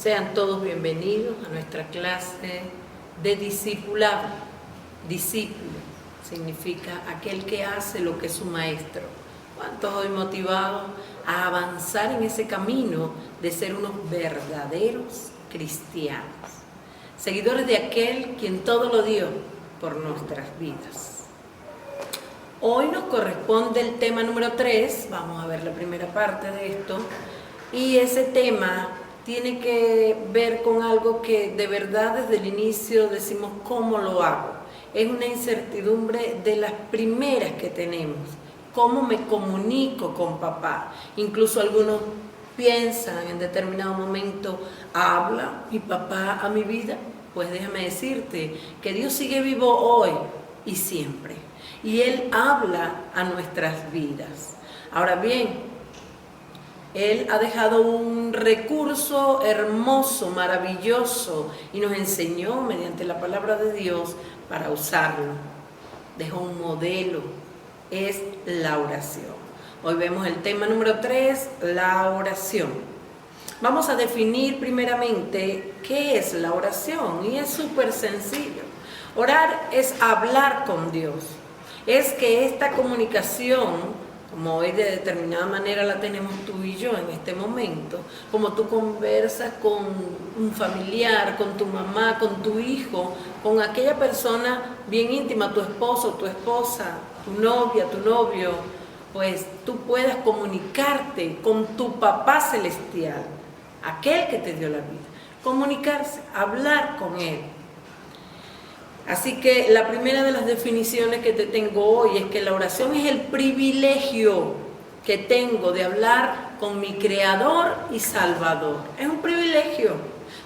Sean todos bienvenidos a nuestra clase de discipulado. Discípulo significa aquel que hace lo que es su maestro. ¿Cuántos hoy motivados a avanzar en ese camino de ser unos verdaderos cristianos? Seguidores de aquel quien todo lo dio por nuestras vidas. Hoy nos corresponde el tema número 3, vamos a ver la primera parte de esto, y ese tema tiene que ver con algo que de verdad desde el inicio decimos ¿cómo lo hago? Es una incertidumbre de las primeras que tenemos. ¿Cómo me comunico con papá? Incluso algunos piensan en determinado momento, ¿habla mi papá a mi vida? Pues déjame decirte que Dios sigue vivo hoy y siempre. Y Él habla a nuestras vidas. Ahora bien, Él ha dejado un recurso hermoso, maravilloso, y nos enseñó mediante la palabra de Dios para usarlo. Dejó un modelo, es la oración. Hoy vemos el tema número 3, la oración. Vamos a definir primeramente qué es la oración, y es súper sencillo. Orar es hablar con Dios. Es que esta comunicación, como hoy de determinada manera la tenemos tú y yo en este momento, como tú conversas con un familiar, con tu mamá, con tu hijo, con aquella persona bien íntima, tu esposo, tu esposa, tu novia, tu novio, pues tú puedas comunicarte con tu papá celestial, aquel que te dio la vida, comunicarse, hablar con él. Así que la primera de las definiciones que te tengo hoy es que la oración es el privilegio que tengo de hablar con mi Creador y Salvador. Es un privilegio,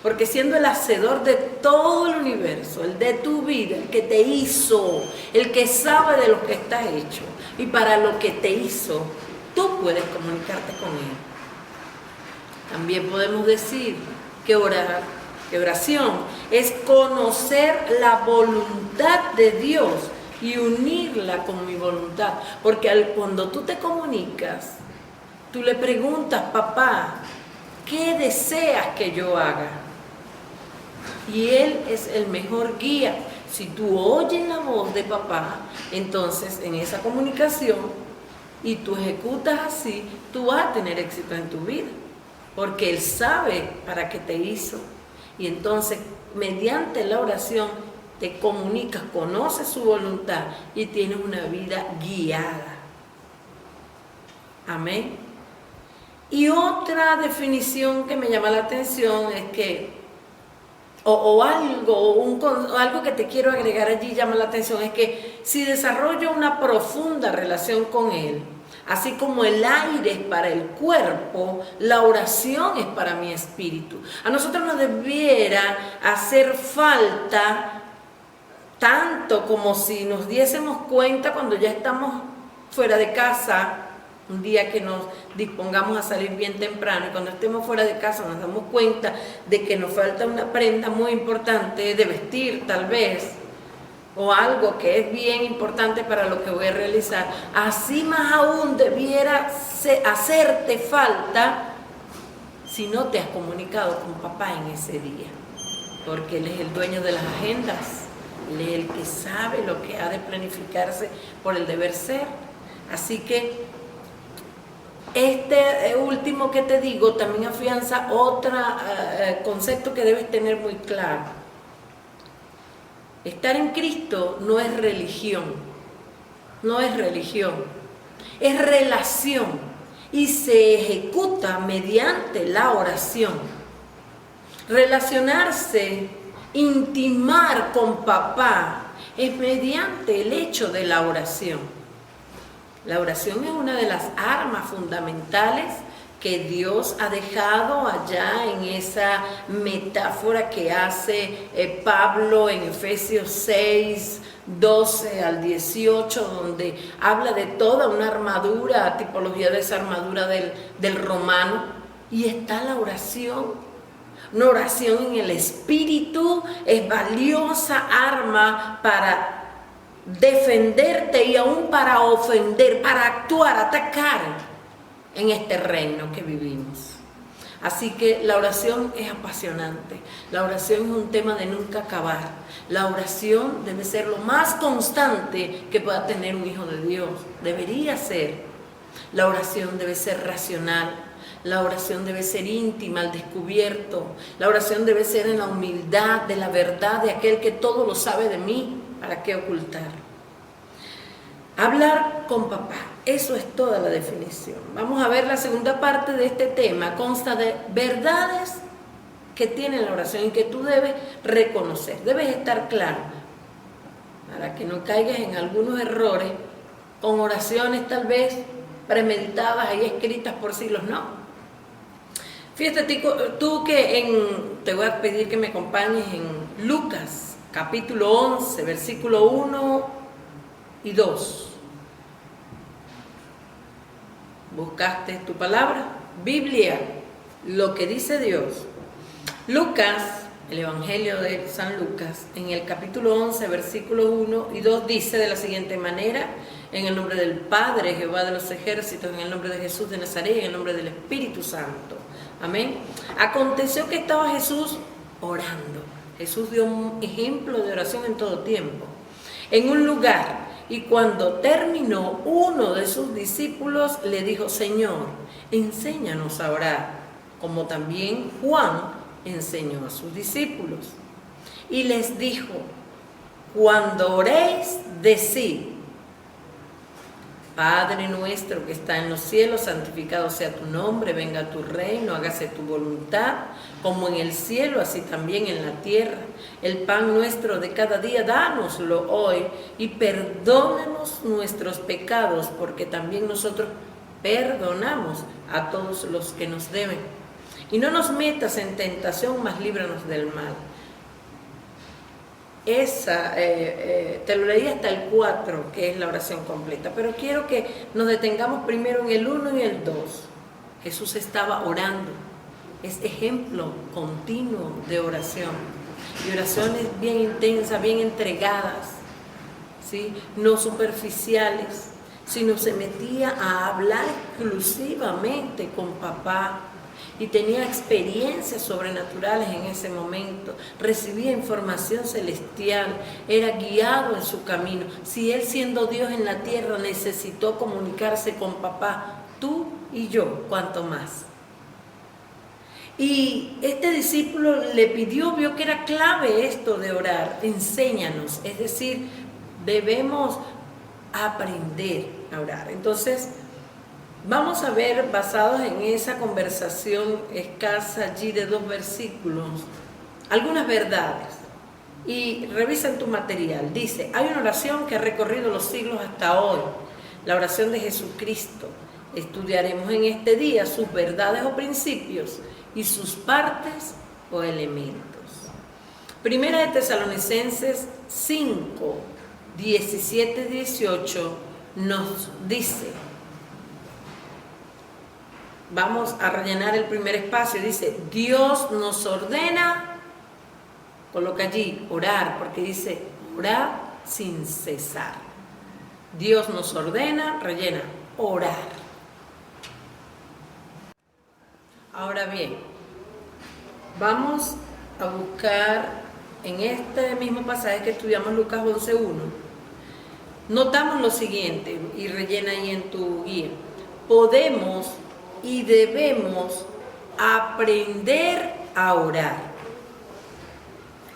porque siendo el hacedor de todo el universo, el de tu vida, el que te hizo, el que sabe de lo que estás hecho y para lo que te hizo, tú puedes comunicarte con Él. También podemos decir que oración es conocer la voluntad de Dios y unirla con mi voluntad. Porque cuando tú te comunicas, tú le preguntas, papá, ¿qué deseas que yo haga? Y Él es el mejor guía. Si tú oyes la voz de papá, entonces en esa comunicación y tú ejecutas así, tú vas a tener éxito en tu vida. Porque Él sabe para qué te hizo. Y entonces, mediante la oración, te comunicas, conoces su voluntad y tienes una vida guiada. Amén. Y otra definición que me llama la atención es que, algo que te quiero agregar allí llama la atención, es que si desarrollo una profunda relación con Él, así como el aire es para el cuerpo, la oración es para mi espíritu. A nosotros nos debiera hacer falta tanto como si nos diésemos cuenta cuando ya estamos fuera de casa, un día que nos dispongamos a salir bien temprano, y cuando estemos fuera de casa nos damos cuenta de que nos falta una prenda muy importante de vestir tal vez, o algo que es bien importante para lo que voy a realizar. Así más aún debiera hacerte falta si no te has comunicado con papá en ese día, porque Él es el dueño de las agendas, Él es el que sabe lo que ha de planificarse por el deber ser. Así que este último que te digo también afianza otro concepto que debes tener muy claro. Estar en Cristo no es religión, no es religión, es relación y se ejecuta mediante la oración. Relacionarse, intimar con papá es mediante el hecho de la oración. La oración es una de las armas fundamentales que Dios ha dejado allá en esa metáfora que hace Pablo en Efesios 6, 12 al 18, donde habla de toda una armadura, tipología de esa armadura del romano, y está la oración. Una oración en el espíritu es valiosa arma para defenderte y aún para ofender, para actuar, atacar en este reino que vivimos. Así que la oración es apasionante, la oración es un tema de nunca acabar, la oración debe ser lo más constante que pueda tener un hijo de Dios, debería ser. La oración debe ser racional, la oración debe ser íntima, al descubierto, la oración debe ser en la humildad de la verdad de aquel que todo lo sabe de mí, ¿para qué ocultar? Hablar con papá, eso es toda la definición. Vamos a ver la segunda parte de este tema, consta de verdades que tiene la oración y que tú debes reconocer, debes estar claro, para que no caigas en algunos errores con oraciones tal vez premeditadas y escritas por siglos, no. Fíjate tú que te voy a pedir que me acompañes en Lucas, capítulo 11, versículo 1 y 2. ¿Buscaste tu palabra? Biblia, lo que dice Dios. Lucas, el Evangelio de San Lucas, en el capítulo 11, versículos 1 y 2, dice de la siguiente manera: en el nombre del Padre, Jehová de los ejércitos, en el nombre de Jesús de Nazaret, en el nombre del Espíritu Santo. Amén. Aconteció que estaba Jesús orando. Jesús dio un ejemplo de oración en todo tiempo. En un lugar, y cuando terminó, uno de sus discípulos le dijo: Señor, enséñanos a orar, como también Juan enseñó a sus discípulos. Y les dijo: cuando oréis, decid: Padre nuestro que está en los cielos, santificado sea tu nombre, venga tu reino, hágase tu voluntad, como en el cielo, así también en la tierra. El pan nuestro de cada día, dánoslo hoy, y perdónanos nuestros pecados, porque también nosotros perdonamos a todos los que nos deben. Y no nos metas en tentación, mas líbranos del mal. Esa, te lo leí hasta el 4, que es la oración completa, pero quiero que nos detengamos primero en el 1 y el 2. Jesús estaba orando, es ejemplo continuo de oración, y oraciones bien intensas, bien entregadas, ¿sí? No superficiales, sino se metía a hablar exclusivamente con papá, y tenía experiencias sobrenaturales en ese momento, recibía información celestial, era guiado en su camino. Si él, siendo Dios en la tierra, necesitó comunicarse con papá, tú y yo, ¿cuánto más? Y este discípulo le pidió, vio que era clave esto de orar: enséñanos, es decir, debemos aprender a orar. Entonces, vamos a ver, basados en esa conversación escasa allí de 2 versículos, algunas verdades. Y revisa en tu material. Dice: hay una oración que ha recorrido los siglos hasta hoy, la oración de Jesucristo. Estudiaremos en este día sus verdades o principios y sus partes o elementos. Primera de Tesalonicenses 5, 17-18 nos dice, vamos a rellenar el primer espacio, dice: Dios nos ordena, coloca allí, orar, porque dice orar sin cesar. Dios nos ordena, rellena, orar. Ahora bien, vamos a buscar en este mismo pasaje que estudiamos, Lucas 11:1, notamos lo siguiente, y rellena ahí en tu guía: podemos y debemos aprender a orar,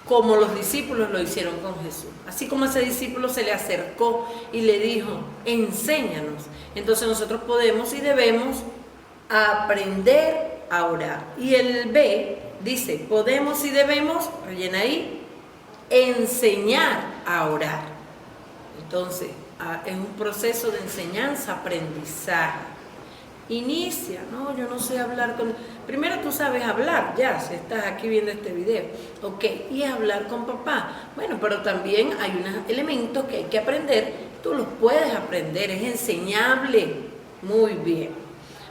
como los discípulos lo hicieron con Jesús. Así como ese discípulo se le acercó y le dijo: enséñanos, entonces nosotros podemos y debemos aprender a orar. Y el B dice: podemos y debemos, rellena ahí, enseñar a orar. Entonces, es un proceso de enseñanza-aprendizaje. Inicia, no, yo no sé hablar con... Primero tú sabes hablar, ya, si estás aquí viendo este video, ok, y hablar con papá. Bueno, pero también hay unos elementos que hay que aprender, tú los puedes aprender, es enseñable. Muy bien.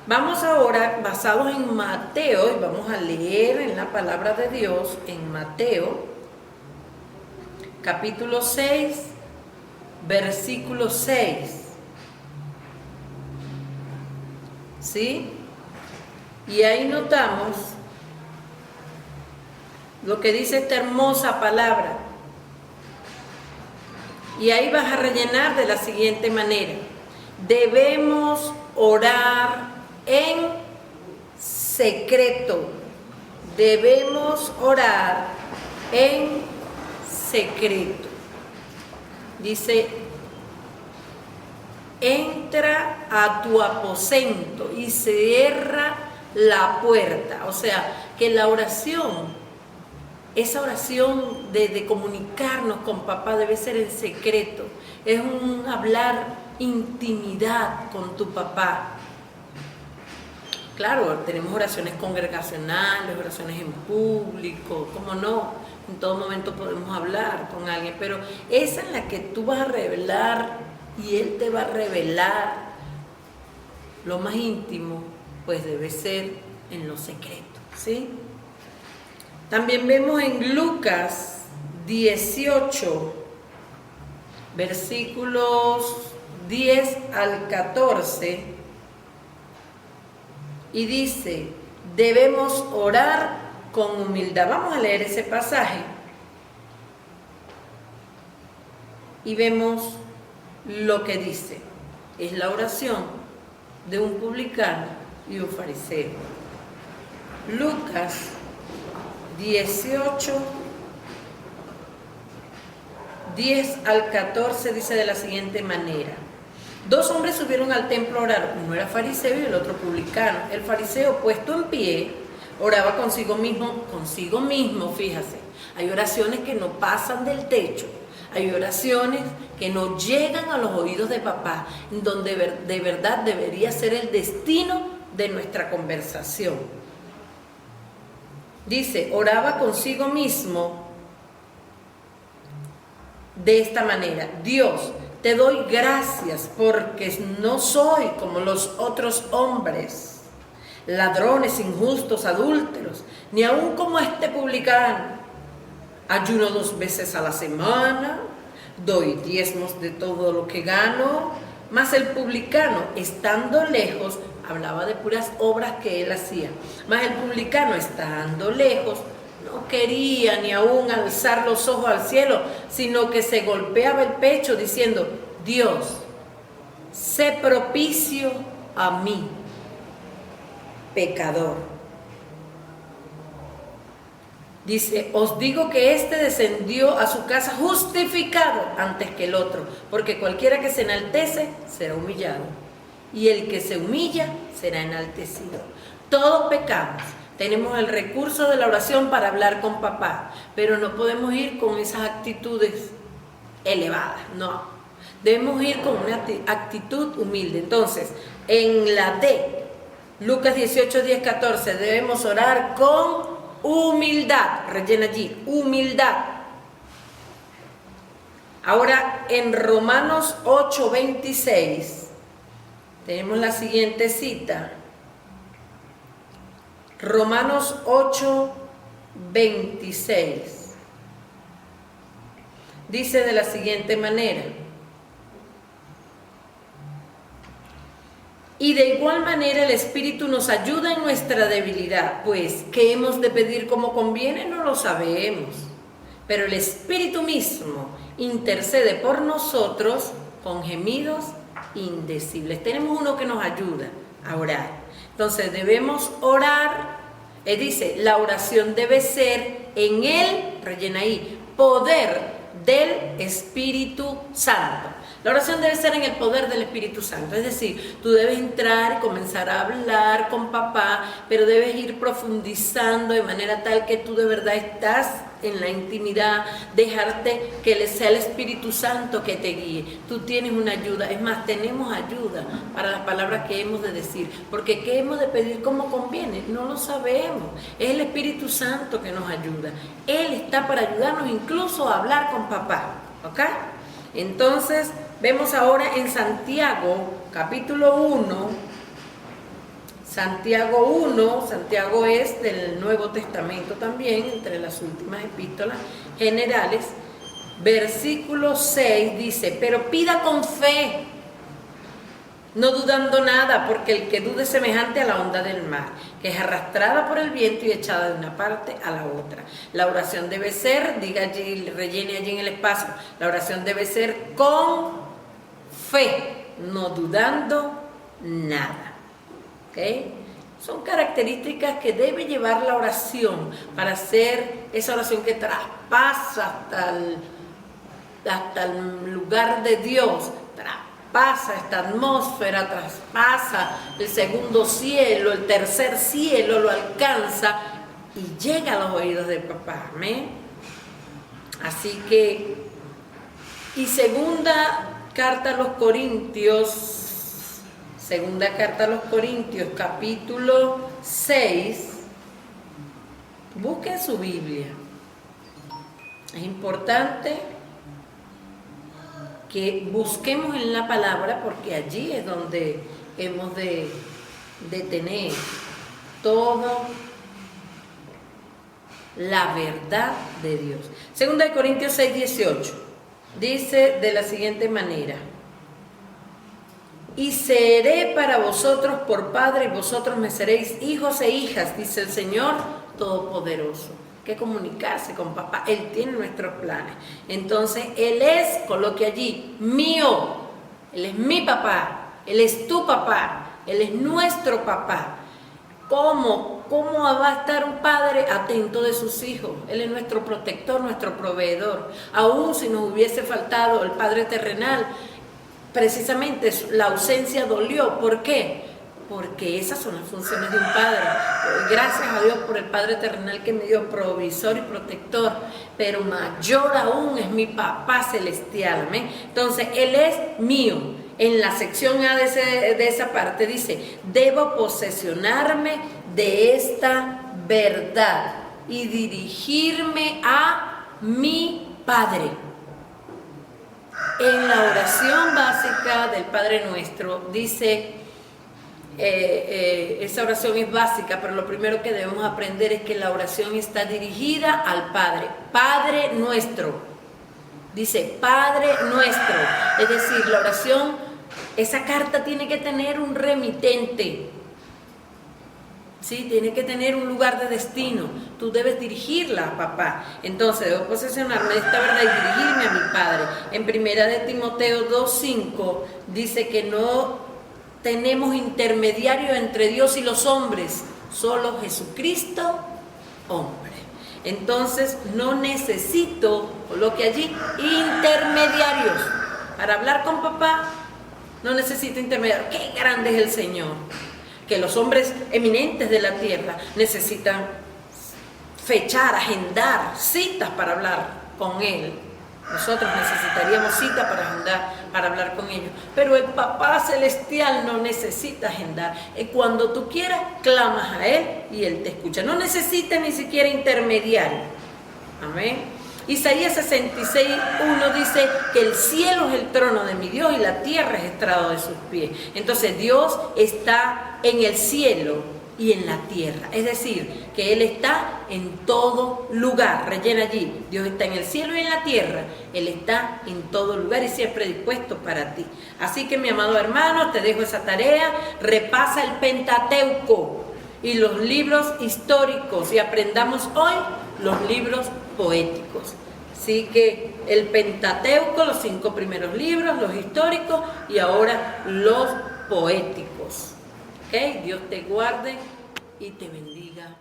Vamos ahora, basados en Mateo, y vamos a leer en la palabra de Dios, en Mateo, capítulo 6, versículo 6. ¿Sí? Y ahí notamos lo que dice esta hermosa palabra. Y ahí vas a rellenar de la siguiente manera. Debemos orar en secreto. Debemos orar en secreto. Dice, entra a tu aposento y cierra la puerta. O sea, que la oración, esa oración de comunicarnos con papá debe ser en secreto. Es un hablar intimidad con tu papá. Claro, tenemos oraciones congregacionales, oraciones en público, ¿cómo no? En todo momento podemos hablar con alguien, pero esa en la que tú vas a revelar y él te va a revelar lo más íntimo, pues debe ser en lo secreto, ¿sí? También vemos en Lucas 18, versículos 10 al 14, y dice, debemos orar con humildad. Vamos a leer ese pasaje y vemos lo que dice. Es la oración de un publicano y un fariseo. Lucas 18, 10 al 14 dice de la siguiente manera. 2 hombres subieron al templo a orar, uno era fariseo y el otro publicano. El fariseo, puesto en pie, oraba consigo mismo, fíjate. Hay oraciones que no pasan del techo, hay oraciones que no llegan a los oídos de papá, donde de verdad debería ser el destino de nuestra conversación. Dice, oraba consigo mismo de esta manera: Dios, te doy gracias porque no soy como los otros hombres, ladrones, injustos, adúlteros, ni aun como este publicano. Ayuno 2 veces a la semana, doy diezmos de todo lo que gano. Mas el publicano, estando lejos, hablaba de puras obras que él hacía, mas el publicano, estando lejos, no quería ni aún alzar los ojos al cielo, sino que se golpeaba el pecho diciendo: Dios, sé propicio a mí, pecador. Dice, os digo que éste descendió a su casa justificado antes que el otro, porque cualquiera que se enaltece será humillado, y el que se humilla será enaltecido. Todos pecamos. Tenemos el recurso de la oración para hablar con papá, pero no podemos ir con esas actitudes elevadas, no. Debemos ir con una actitud humilde. Entonces, en la D, Lucas 18, 10, 14, debemos orar con humildad. Rellena allí, humildad. Ahora, en Romanos 8, 26, tenemos la siguiente cita. Romanos 8, 26. Dice de la siguiente manera: y de igual manera el Espíritu nos ayuda en nuestra debilidad, pues ¿qué hemos de pedir como conviene? No lo sabemos, pero el Espíritu mismo intercede por nosotros con gemidos indecibles. Tenemos uno que nos ayuda a orar. Entonces debemos orar, dice, la oración debe ser en el, rellena ahí, poder del Espíritu Santo. La oración debe ser en el poder del Espíritu Santo, es decir, tú debes entrar y comenzar a hablar con papá, pero debes ir profundizando de manera tal que tú de verdad estás en la intimidad, dejarte que sea el Espíritu Santo que te guíe. Tú tienes una ayuda, es más, tenemos ayuda para las palabras que hemos de decir, porque ¿qué hemos de pedir como conviene? No lo sabemos, es el Espíritu Santo que nos ayuda. Él está para ayudarnos incluso a hablar con papá, ¿ok? Entonces, vemos ahora en Santiago, capítulo 1, Santiago es del Nuevo Testamento también, entre las últimas epístolas generales. Versículo 6 dice, pero pida con fe, no dudando nada, porque el que dude es semejante a la onda del mar, que es arrastrada por el viento y echada de una parte a la otra. La oración debe ser, diga allí, rellene allí en el espacio, la oración debe ser con fe, no dudando nada. ¿Ok? Son características que debe llevar la oración para hacer esa oración que traspasa hasta el lugar de Dios, traspasa esta atmósfera, traspasa el segundo cielo, el tercer cielo, lo alcanza y llega a los oídos del papá. Amén. Así que, y segunda carta a los Corintios, capítulo 6, busquen su Biblia. Es importante que busquemos en la palabra, porque allí es donde hemos de tener toda la verdad de Dios. Segunda de Corintios 6, 18, dice de la siguiente manera: y seré para vosotros por padre, y vosotros me seréis hijos e hijas, dice el Señor Todopoderoso. Que comunicarse con papá, Él tiene nuestros planes. Entonces, Él es, coloque allí, mío. Él es mi papá, Él es tu papá, Él es nuestro papá. ¿Cómo va a estar un padre atento de sus hijos? Él es nuestro protector, nuestro proveedor. Aún si nos hubiese faltado el Padre terrenal, precisamente la ausencia dolió. ¿Por qué? Porque esas son las funciones de un padre. Gracias a Dios por el Padre terrenal que me dio provisor y protector, pero mayor aún es mi papá celestial. ¿Amén? Entonces, Él es mío. En la sección A de esa parte dice: debo posesionarme de esta verdad y dirigirme a mi Padre. En la oración básica del Padre Nuestro dice, esa oración es básica, pero lo primero que debemos aprender es que la oración está dirigida al Padre. Padre Nuestro. Dice Padre Nuestro. Es decir, la oración, esa carta tiene que tener un remitente. Sí, tiene que tener un lugar de destino. Tú debes dirigirla, papá. Entonces, debo posesionarme de esta verdad y dirigirme a mi Padre. En 1 de Timoteo 2:5 dice que no tenemos intermediario entre Dios y los hombres, solo Jesucristo, hombre. Entonces, no necesito, coloque allí, intermediarios. Para hablar con papá, no necesito intermediarios. ¡Qué grande es el Señor! Que los hombres eminentes de la tierra necesitan fechar, agendar citas para hablar con Él. Nosotros necesitaríamos cita para agendar, para hablar con ellos. Pero el Papá Celestial no necesita agendar. Cuando tú quieras, clamas a Él y Él te escucha. No necesita ni siquiera intermediario. Amén. Isaías 66:1 dice que el cielo es el trono de mi Dios y la tierra es estrado de sus pies. Entonces Dios está en el cielo y en la tierra. Es decir, que Él está en todo lugar. Rellena allí. Dios está en el cielo y en la tierra. Él está en todo lugar y siempre dispuesto para ti. Así que, mi amado hermano, te dejo esa tarea. Repasa el Pentateuco y los libros históricos y aprendamos hoy los libros poéticos. Así que el Pentateuco, los 5 primeros libros, los históricos y ahora los poéticos. ¿Ok? Dios te guarde y te bendiga.